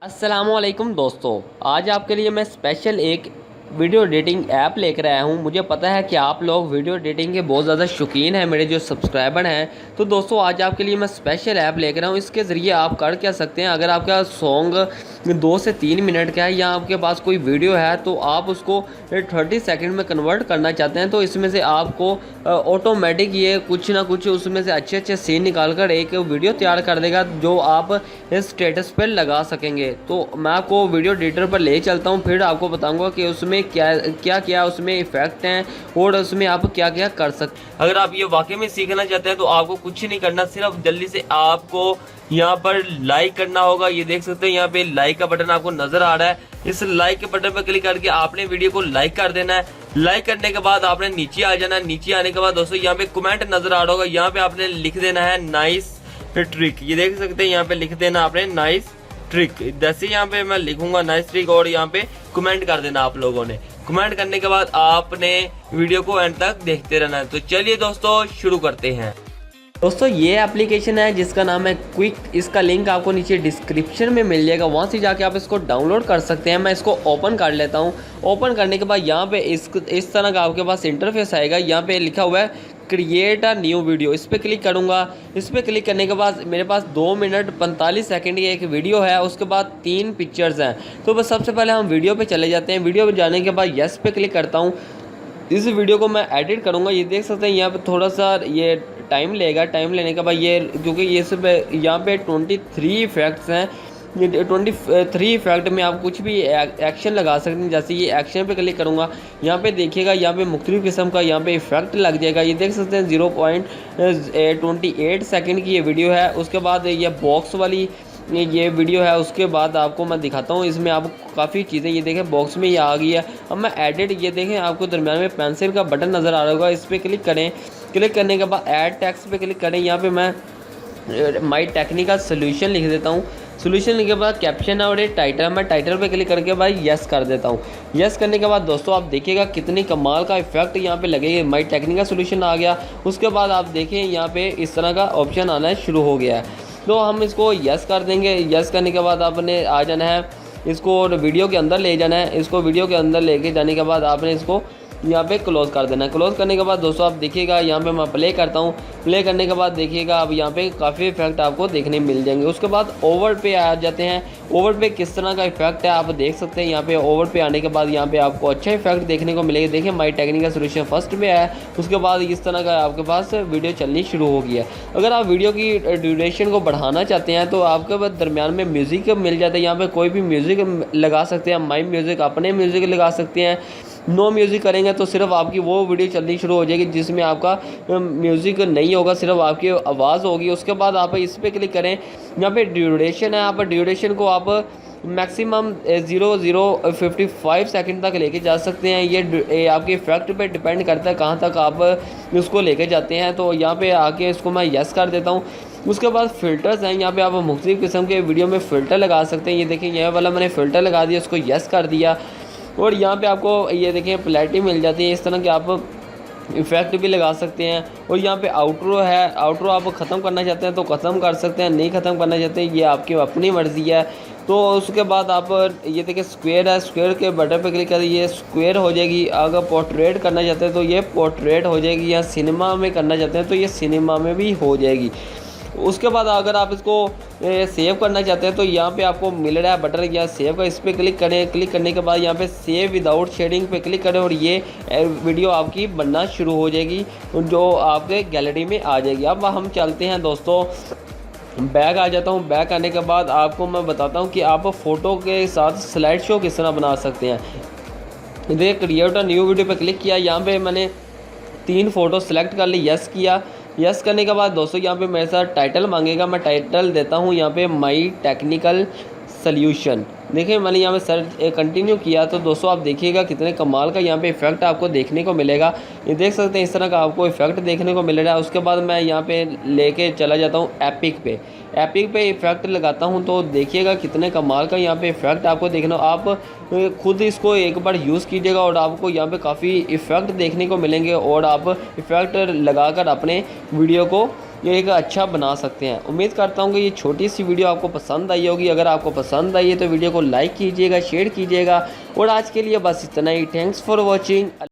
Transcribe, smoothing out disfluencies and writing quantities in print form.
अस्सलामुअलैकुम दोस्तों, आज आपके लिए मैं स्पेशल एक वीडियो एडिटिंग ऐप लेकर आया हूं। मुझे पता है कि आप लोग वीडियो एडिटिंग के बहुत ज़्यादा शौकीन हैं, मेरे जो सब्सक्राइबर हैं। तो दोस्तों आज आपके लिए मैं स्पेशल ऐप लेकर आया हूं। इसके ज़रिए आप कर क्या सकते हैं, अगर आपका सॉन्ग 2 से 3 मिनट का है या आपके पास कोई वीडियो है तो आप उसको 30 सेकंड में कन्वर्ट करना चाहते हैं, तो इसमें से आपको ऑटोमेटिक ये कुछ ना कुछ उसमें से अच्छे अच्छे सीन निकाल कर एक वीडियो तैयार कर देगा जो आप स्टेटस पर लगा सकेंगे। तो मैं आपको वीडियो एडिटर पर ले चलता हूँ, फिर आपको बताऊँगा कि उसमें क्या क्या उसमें इफ़ेक्ट हैं और उसमें आप क्या क्या कर सकते हैं। अगर आप ये वाकई में सीखना चाहते हैं तो आपको कुछ नहीं करना, सिर्फ जल्दी से आपको यहाँ पर लाइक करना होगा। ये देख सकते हैं यहाँ पे लाइक का बटन आपको नजर आ रहा है। इस लाइक के बटन पर क्लिक करके आपने वीडियो को लाइक कर देना है। लाइक करने के बाद आपने नीचे आ जाना है। नीचे आने के बाद दोस्तों यहाँ पे कमेंट नजर आ रहा होगा, यहाँ पे आपने लिख देना है नाइस ट्रिक। ये देख सकते हैं यहाँ पे लिख देना आपने नाइस ट्रिक। जैसे यहाँ पे मैं लिखूंगा नाइस ट्रिक और यहाँ पे कमेंट कर देना आप लोगों ने। कमेंट करने के बाद आपने वीडियो को एंड तक देखते रहना है। तो चलिए दोस्तों शुरू करते हैं। दोस्तों ये एप्लीकेशन है जिसका नाम है क्विक। इसका लिंक आपको नीचे डिस्क्रिप्शन में मिल जाएगा, वहाँ से जाके आप इसको डाउनलोड कर सकते हैं। मैं इसको ओपन कर लेता हूँ। ओपन करने के बाद यहाँ पे इस तरह का आपके पास इंटरफेस आएगा। यहाँ पे लिखा हुआ है क्रिएट अ न्यू वीडियो। इस पर क्लिक करूँगा। इस पर क्लिक करने के बाद मेरे पास 2 मिनट 45 सेकंड की एक वीडियो है, उसके बाद 3 पिक्चर्स हैं। तो बस सबसे पहले हम वीडियो पे चले जाते हैं। वीडियो पे जाने के बाद यस पे क्लिक करता हूँ। इस वीडियो को मैं एडिट करूँगा। ये देख सकते हैं यहाँ पे थोड़ा सा ये टाइम लेगा। टाइम लेने के बाद ये क्योंकि ये सब यहाँ पे 23 इफेक्ट्स हैं। ये 23 इफेक्ट में आप कुछ भी एक्शन लगा सकते हैं। जैसे ये एक्शन पे क्लिक करूँगा, यहाँ पे देखिएगा यहाँ पे मुख्तलिफ किस्म का यहाँ पे इफेक्ट लग जाएगा। ये देख सकते हैं 0.28 सेकंड की ये वीडियो है। उसके बाद ये बॉक्स वाली ये वीडियो है। उसके बाद आपको मैं दिखाता हूँ, इसमें आपको काफ़ी चीज़ें ये देखें बॉक्स में ये आ गई है। अब मैं एडिट ये देखें आपको दरम्यान में पेंसिल का बटन नज़र आ रहा होगा, इस पर क्लिक करें। क्लिक करने के बाद ऐड टेक्स्ट पे क्लिक करें। यहाँ पे मैं माई टेक्निकल सोल्यूशन लिख देता हूँ। सोल्यूशन लिखने के बाद कैप्शन और टाइटल, मैं टाइटल पे क्लिक करके भाई यस कर देता हूँ। यस करने के बाद दोस्तों आप देखिएगा कितनी कमाल का इफेक्ट यहाँ पे लगेगा। माई टेक्निकल सोल्यूशन आ गया। उसके बाद आप देखें यहाँ पे इस तरह का ऑप्शन आना शुरू हो गया है। तो हम इसको यस कर देंगे। यस करने के बाद आपने आ जाना है, इसको वीडियो के अंदर ले जाना है। इसको वीडियो के अंदर लेके जाने के बाद आपने इसको यहाँ पे क्लोज़ कर देना है। क्लोज़ करने के बाद दोस्तों आप देखिएगा यहाँ पे मैं प्ले करता हूँ। प्ले करने के बाद देखिएगा अब यहाँ पे काफ़ी इफेक्ट आपको देखने मिल जाएंगे। उसके बाद ओवर पे आ जाते हैं। ओवर पे किस तरह का इफेक्ट है आप देख सकते हैं। यहाँ पे ओवर पे आने के बाद यहाँ पे आपको अच्छा इफेक्ट देखने को मिलेगा। देखिए माई टेक्निकल सोल्यूशन फर्स्ट पे आया। उसके बाद इस तरह का आपके पास वीडियो चलनी शुरू हो गई है। अगर आप वीडियो की ड्यूरेशन को बढ़ाना चाहते हैं तो आपके पास दरम्यान में म्यूज़िक मिल जाता है। यहाँ पे कोई भी म्यूज़िक लगा सकते हैं। माई म्यूज़िक अपने म्यूज़िक लगा सकते हैं। नो म्यूज़िक करेंगे तो सिर्फ आपकी वो वीडियो चलनी शुरू हो जाएगी जिसमें आपका म्यूज़िक नहीं होगा, सिर्फ आपकी आवाज़ होगी। उसके बाद आप इस पर क्लिक करें। यहाँ पे ड्यूरेशन है, आप ड्यूरेशन को आप मैक्सिमम 0.055 सेकंड तक लेके जा सकते हैं। ये आपके इफेक्ट पे डिपेंड करता है कहाँ तक आप उसको लेके जाते हैं। तो यहाँ पे आके इसको मैं यस कर देता हूँ। उसके बाद फ़िल्टर्स हैं, यहाँ पे आप मुख्तलिफ़ किस्म के वीडियो में फ़िल्टर लगा सकते हैं। ये देखें यह वाला मैंने फ़िल्टर लगा दिया, उसको यस कर दिया। और यहाँ पे आपको ये देखें प्लेटी मिल जाती है। इस तरह के आप इफ़ेक्ट भी लगा सकते हैं। और यहाँ पे आउटरो है, आउटरो आप ख़त्म करना चाहते हैं तो ख़त्म कर सकते हैं, नहीं ख़त्म करना चाहते हैं ये आपकी अपनी मर्ज़ी है। तो उसके बाद आप ये देखिए स्क्वायर है, स्क्वायर के बटन पे क्लिक करें, ये स्क्वायर हो जाएगी। अगर पोर्ट्रेट करना चाहते हैं तो ये पोर्ट्रेट हो जाएगी, या सिनेमा में करना चाहते हैं तो ये सिनेमा में भी हो जाएगी। उसके बाद अगर आप इसको सेव करना चाहते हैं तो यहाँ पे आपको मिल रहा है बटन या सेव का, इस पर क्लिक करें। क्लिक करने के बाद यहाँ पे सेव विदाउट शेडिंग पे क्लिक करें और ये वीडियो आपकी बनना शुरू हो जाएगी जो आपके गैलरी में आ जाएगी। अब हम चलते हैं दोस्तों, बैक आ जाता हूँ। बैक आने के बाद आपको मैं बताता हूँ कि आप फ़ोटो के साथ स्लाइड शो किस तरह बना सकते हैं। देखिए क्रिएट अ न्यू वीडियो पे क्लिक किया। यहाँ पे मैंने 3 फ़ोटो सेलेक्ट कर ली, यस किया। यस करने के बाद दोस्तों यहाँ पे मेरे साथ टाइटल मांगेगा, मैं टाइटल देता हूँ यहाँ पे माई टेक्निकल सोल्यूशन। देखिए मैंने यहाँ पे सर्च कंटिन्यू किया तो दोस्तों आप देखिएगा कितने कमाल का यहाँ पे इफेक्ट आपको देखने को मिलेगा। ये देख सकते हैं इस तरह का आपको इफेक्ट देखने को मिल रहा है। उसके बाद मैं यहाँ पे लेके चला जाता हूँ एपिक पे। एपिक पे इफेक्ट लगाता हूँ तो देखिएगा कितने कमाल का यहाँ पे इफेक्ट आपको देखना। आप खुद इसको एक बार यूज़ कीजिएगा और आपको यहाँ पे काफ़ी इफेक्ट देखने को मिलेंगे और आप इफेक्ट लगाकर अपने वीडियो को ये एक अच्छा बना सकते हैं। उम्मीद करता हूँ कि ये छोटी सी वीडियो आपको पसंद आई होगी। अगर आपको पसंद आई है तो वीडियो को लाइक कीजिएगा, शेयर कीजिएगा। और आज के लिए बस इतना ही। Thanks for watching.